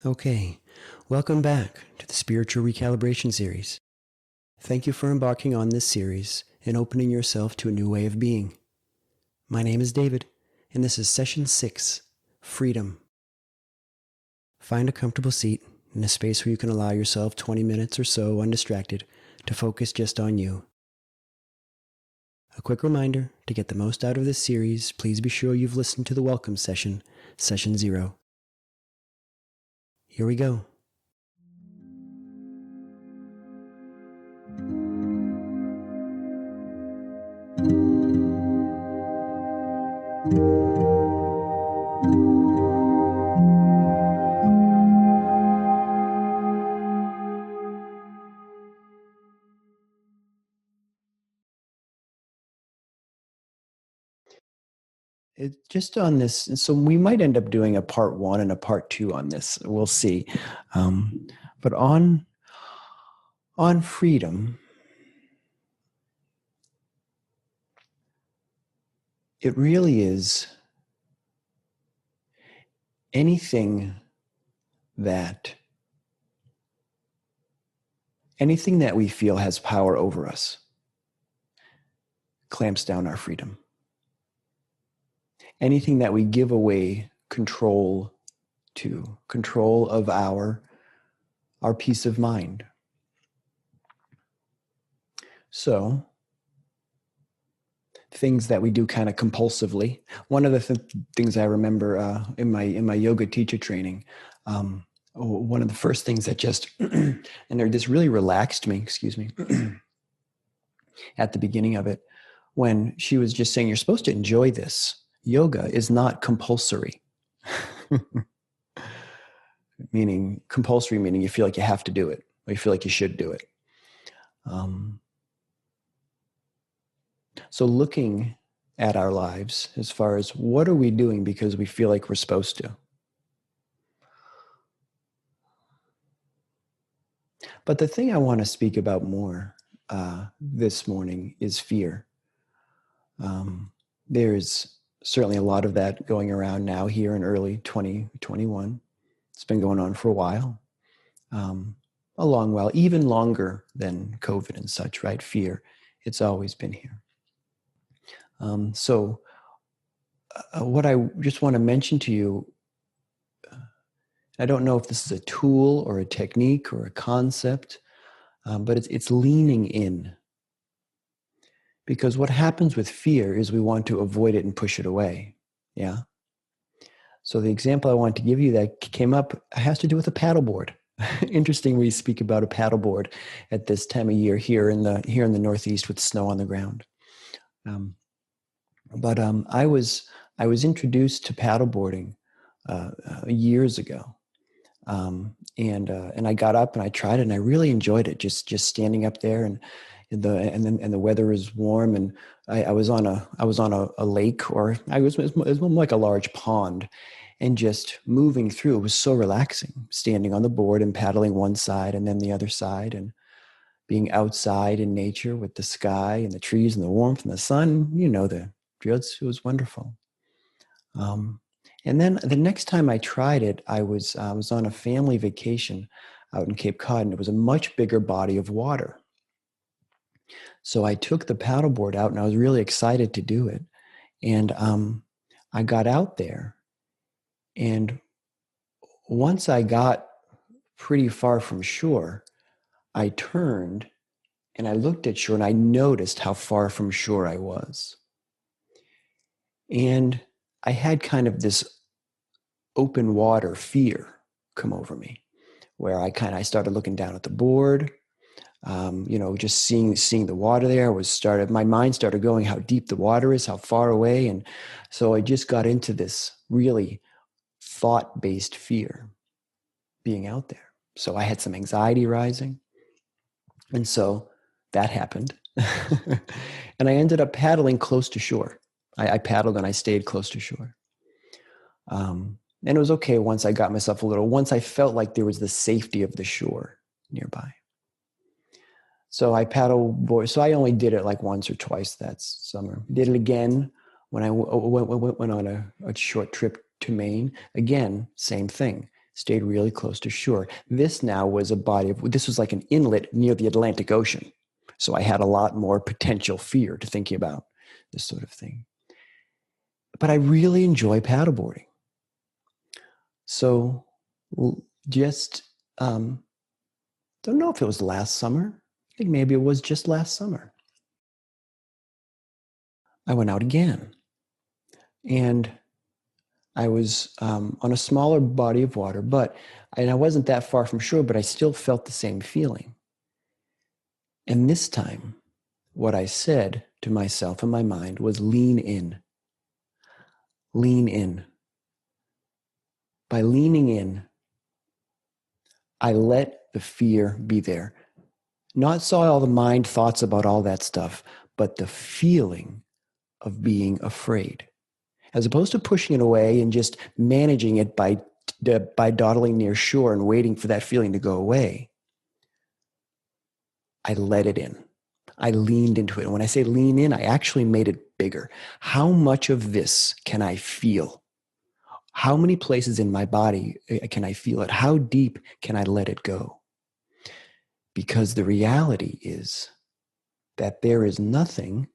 Okay, welcome back to the Spiritual Recalibration Series. Thank you for embarking on this series and opening yourself to a new way of being. My name is David, and this is Session 6, Freedom. Find a comfortable seat in a space where you can allow yourself 20 minutes or so undistracted to focus just on you. A quick reminder, to get the most out of this series, please be sure you've listened to the welcome session, Session 0. Here we go. Just on this, so we might end up doing a part 1 and a part 2 on this. We'll see. But on freedom, it really is anything that we feel has power over us clamps down our freedom. Anything that we give away control of our peace of mind. So things that we do kind of compulsively. One of the things I remember in my yoga teacher training, one of the first things that just this really relaxed me, at the beginning of it, when she was just saying, you're supposed to enjoy this. Yoga is not compulsory. Compulsory meaning you feel like you have to do it, or you feel like you should do it. So looking at our lives as far as what are we doing because we feel like we're supposed to. But the thing I want to speak about more this morning is fear. There's certainly a lot of that going around now here in early 2021. It's been going on for a while. A long while, even longer than COVID and such, right? Fear, it's always been here. So what I just want to mention to you, I don't know if this is a tool or a technique or a concept, but it's leaning in. Because what happens with fear is we want to avoid it and push it away. Yeah. So the example I want to give you that came up has to do with a paddleboard. Interesting we speak about a paddleboard at this time of year here in the Northeast with snow on the ground. But I was introduced to paddleboarding years ago, and I got up and I tried it and I really enjoyed it. Just standing up there and the weather is warm, and I was on a lake, or it was more like a large pond, and just moving through. It was so relaxing, standing on the board and paddling one side and then the other side, and being outside in nature with the sky and the trees and the warmth and the sun. It was wonderful. And then the next time I tried it, I was on a family vacation out in Cape Cod, and it was a much bigger body of water. So I took the paddleboard out and I was really excited to do it. And I got out there, and once I got pretty far from shore, I turned and I looked at shore and I noticed how far from shore I was. And I had kind of this open water fear come over me, where I started looking down at the board. Just seeing the water there my mind started going how deep the water is, how far away. And so I just got into this really thought-based fear being out there. So I had some anxiety rising. And so that happened. And I ended up paddling close to shore. I paddled and I stayed close to shore. And it was okay once I got myself once I felt like there was the safety of the shore nearby. So I paddleboard. So I only did it like once or twice that summer. Did it again when I went on a short trip to Maine. Again, same thing. stayed really close to shore. This now was this was like an inlet near the Atlantic Ocean. So I had a lot more potential fear to thinking about this sort of thing. But I really enjoy paddleboarding. So just, don't know if it was last summer. I think maybe it was just last summer. I went out again. And I was on a smaller body of water, and I wasn't that far from shore, but I still felt the same feeling. And this time, what I said to myself in my mind was lean in. Lean in. By leaning in, I let the fear be there. Not saw all the mind thoughts about all that stuff, but the feeling of being afraid. As opposed to pushing it away and just managing it by dawdling near shore and waiting for that feeling to go away, I let it in. I leaned into it. And when I say lean in, I actually made it bigger. How much of this can I feel? How many places in my body can I feel it? How deep can I let it go? Because the reality is that there is nothing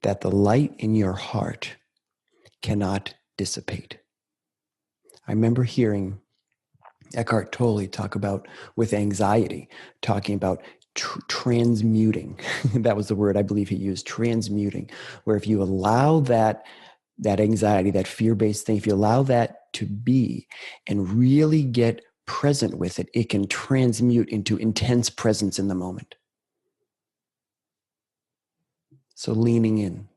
that the light in your heart cannot dissipate. I remember hearing Eckhart Tolle talk about, with anxiety, talking about transmuting. That was the word I believe he used, transmuting, where if you allow that anxiety, that fear-based thing, if you allow that to be and really get present with it, it can transmute into intense presence in the moment. So leaning in.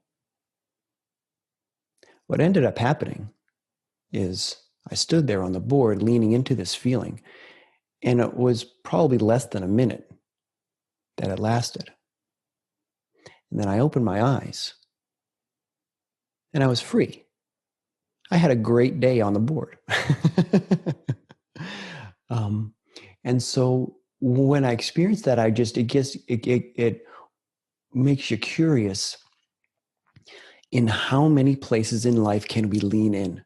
What ended up happening is I stood there on the board leaning into this feeling, and it was probably less than a minute that it lasted. And then I opened my eyes and I was free. I had a great day on the board. And so when I experienced that, it makes you curious in how many places in life can we lean in?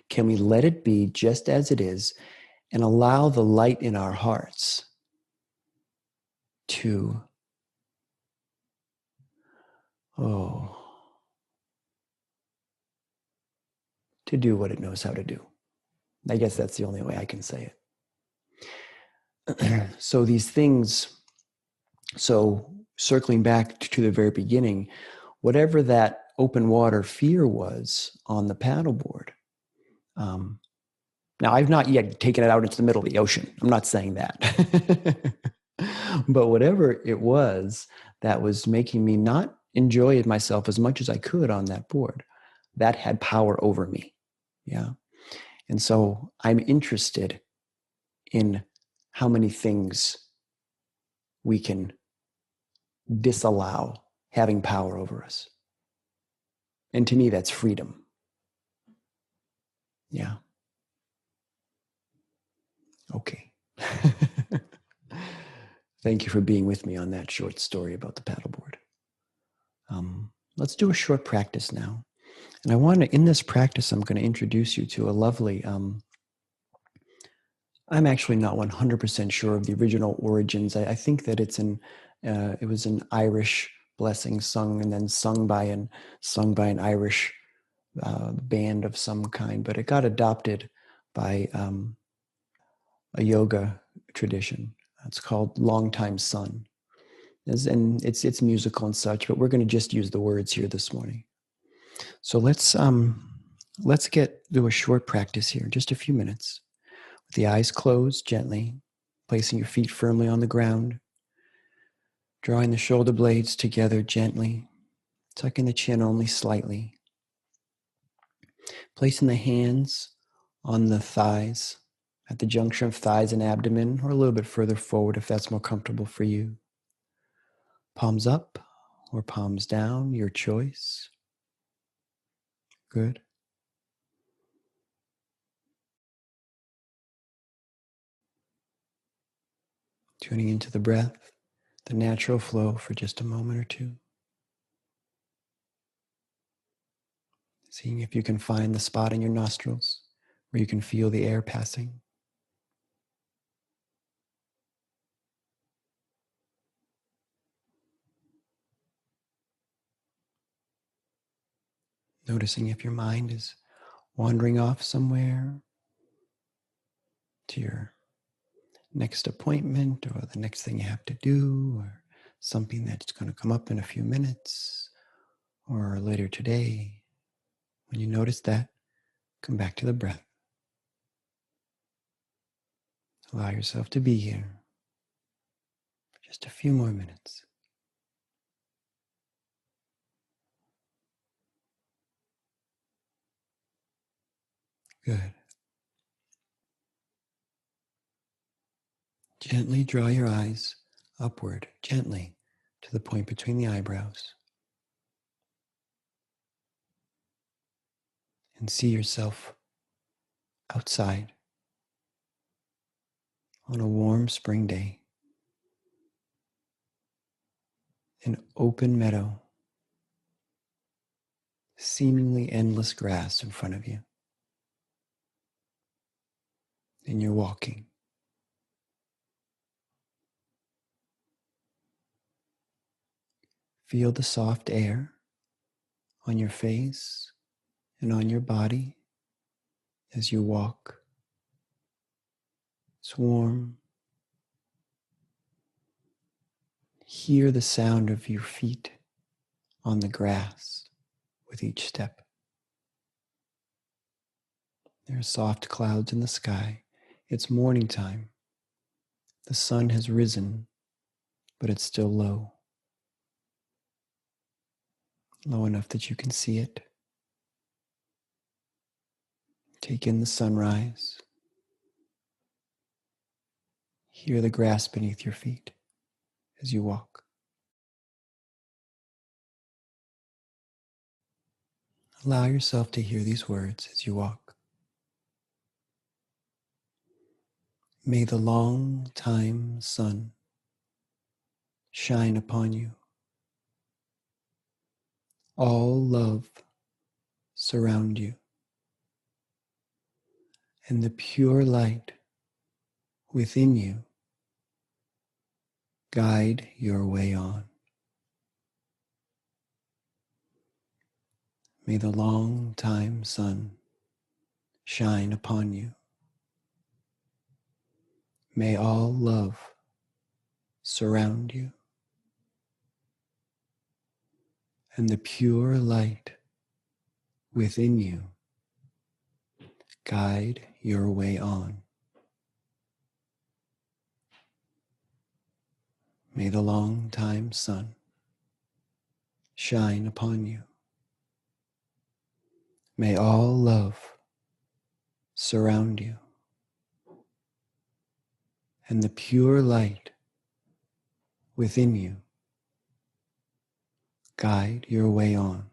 Can we let it be just as it is and allow the light in our hearts to, to do what it knows how to do? I guess that's the only way I can say it. So these things, so circling back to the very beginning, whatever that open water fear was on the paddleboard. Now, I've not yet taken it out into the middle of the ocean. I'm not saying that. But whatever it was that was making me not enjoy it myself as much as I could on that board, that had power over me. Yeah. And so I'm interested in how many things we can disallow having power over us. And to me, that's freedom. Yeah. Okay. Thank you for being with me on that short story about the paddleboard. Let's do a short practice now. And I want to, in this practice, I'm going to introduce you to a lovely, I'm actually not 100% sure of the original origins. I think that it was an Irish blessing sung and then sung by an Irish band of some kind, but it got adopted by a yoga tradition. It's called Long Time Sun. And it's musical and such, but we're going to just use the words here this morning. So let's do a short practice here, just a few minutes. With the eyes closed gently, placing your feet firmly on the ground, drawing the shoulder blades together gently, tucking the chin only slightly, placing the hands on the thighs, at the junction of thighs and abdomen, or a little bit further forward if that's more comfortable for you. Palms up or palms down, your choice. Good. Tuning into the breath, the natural flow for just a moment or two. Seeing if you can find the spot in your nostrils where you can feel the air passing. Noticing if your mind is wandering off somewhere to your next appointment or the next thing you have to do or something that's going to come up in a few minutes or later today. When you notice that, come back to the breath. Allow yourself to be here for just a few more minutes. Good. Gently draw your eyes upward, gently, to the point between the eyebrows. And see yourself outside on a warm spring day. An open meadow, seemingly endless grass in front of you. And you're walking. Feel the soft air on your face and on your body as you walk. It's warm. Hear the sound of your feet on the grass with each step. There are soft clouds in the sky. It's morning time. The sun has risen, but it's still low. Low enough that you can see it. Take in the sunrise. Hear the grass beneath your feet as you walk. Allow yourself to hear these words as you walk. May the long time sun shine upon you. All love surround you. And the pure light within you guide your way on. May the long time sun shine upon you. May all love surround you. And the pure light within you guide your way on. May the long time sun shine upon you. May all love surround you. And the pure light within you guide your way on.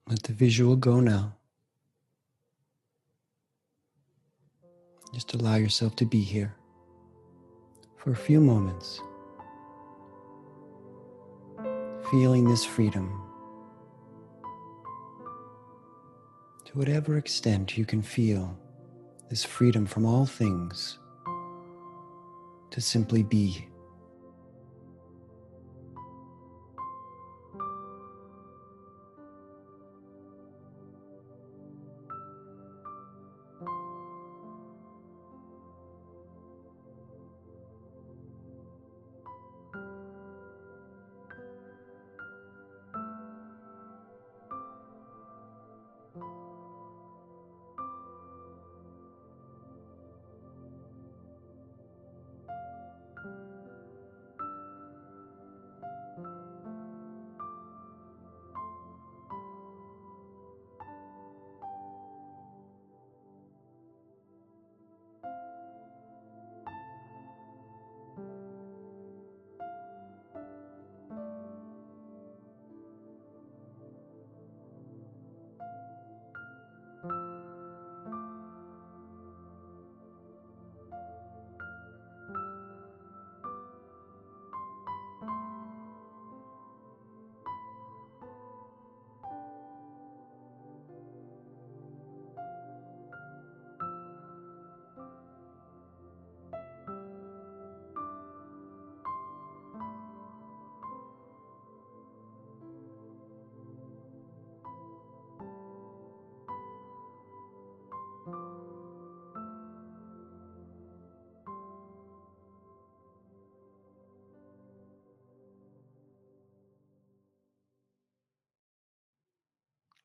Let the visual go now. Just allow yourself to be here for a few moments, feeling this freedom. To whatever extent you can feel this freedom from all things to simply be.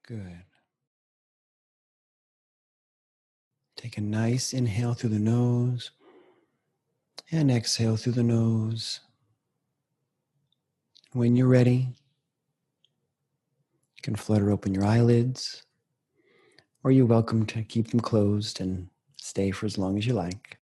Good. Take a nice inhale through the nose and exhale through the nose. When you're ready, you can flutter open your eyelids, or you're welcome to keep them closed and stay for as long as you like.